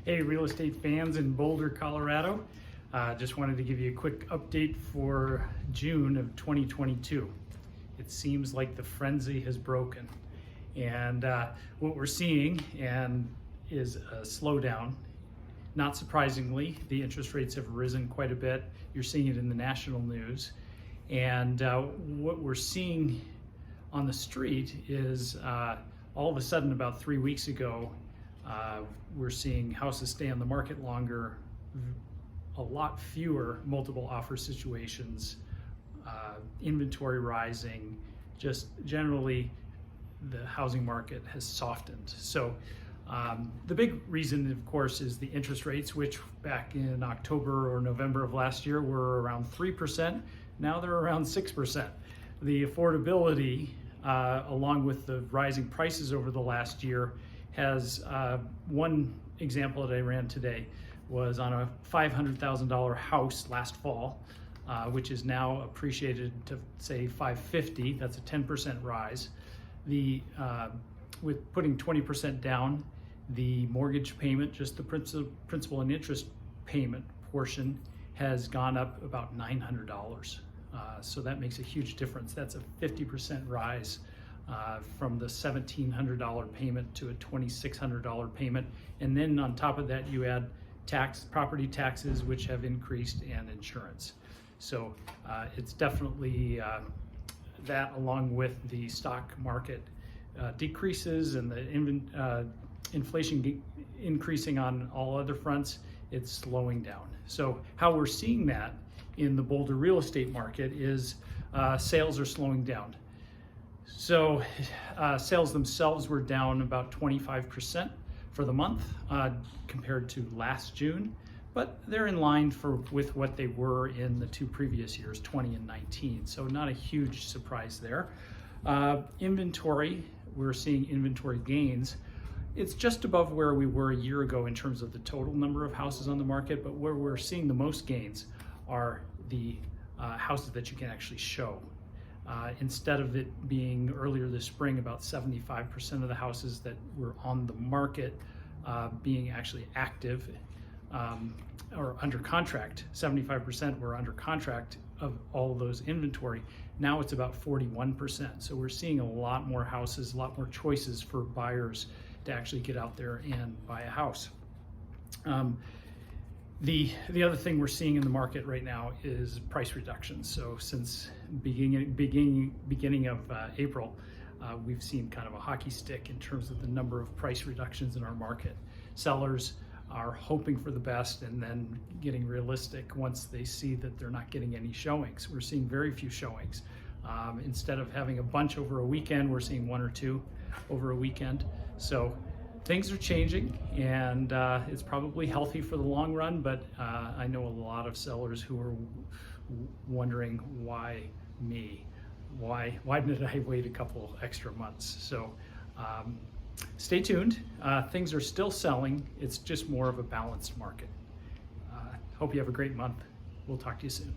Hey, real estate fans in Boulder, Colorado. Just wanted to give you a quick update for June of 2022. It seems like the frenzy has broken. And what we're seeing is a slowdown. Not surprisingly, the interest rates have risen quite a bit. You're seeing it in the national news. And what we're seeing on the street is all of a sudden about 3 weeks ago, we're seeing houses stay on the market longer, a lot fewer multiple offer situations, inventory rising, just generally the housing market has softened. So the big reason, of course, is the interest rates, which back in October or November of last year were around 3%. Now they're around 6%. The affordability, along with the rising prices over the last year, has one example that I ran today was on a $500,000 house last fall, which is now appreciated to say $550,000. That's a 10% rise. With putting 20% down, the mortgage payment, just the principal and interest payment portion, has gone up about $900. So that makes a huge difference. That's a 50% rise from the $1,700 payment to a $2,600 payment. And then on top of that, you add property taxes, which have increased, and insurance. So it's definitely that, along with the stock market decreases and the inflation increasing on all other fronts, it's slowing down. So how we're seeing that in the Boulder real estate market is sales are slowing down. So sales themselves were down about 25% for the month compared to last June, but they're in line with what they were in the two previous years, 20 and 19. So not a huge surprise there. Inventory, we're seeing inventory gains. It's just above where we were a year ago in terms of the total number of houses on the market, but where we're seeing the most gains are the houses that you can actually show. Instead of it being earlier this spring about 75% of the houses that were on the market being actually active or under contract, 75% were under contract of all of those inventory. Now it's about 41%. So we're seeing a lot more houses, a lot more choices for buyers to actually get out there and buy a house. The other thing we're seeing in the market right now is price reductions. So since beginning of April, we've seen kind of a hockey stick in terms of the number of price reductions in our market. Sellers are hoping for the best and then getting realistic once they see that they're not getting any showings. We're seeing very few showings. Instead of having a bunch over a weekend, we're seeing one or two over a weekend. So things are changing, and it's probably healthy for the long run, but I know a lot of sellers who are wondering, why me? Why did I wait a couple extra months? So stay tuned. Things are still selling. It's just more of a balanced market. Hope you have a great month. We'll talk to you soon.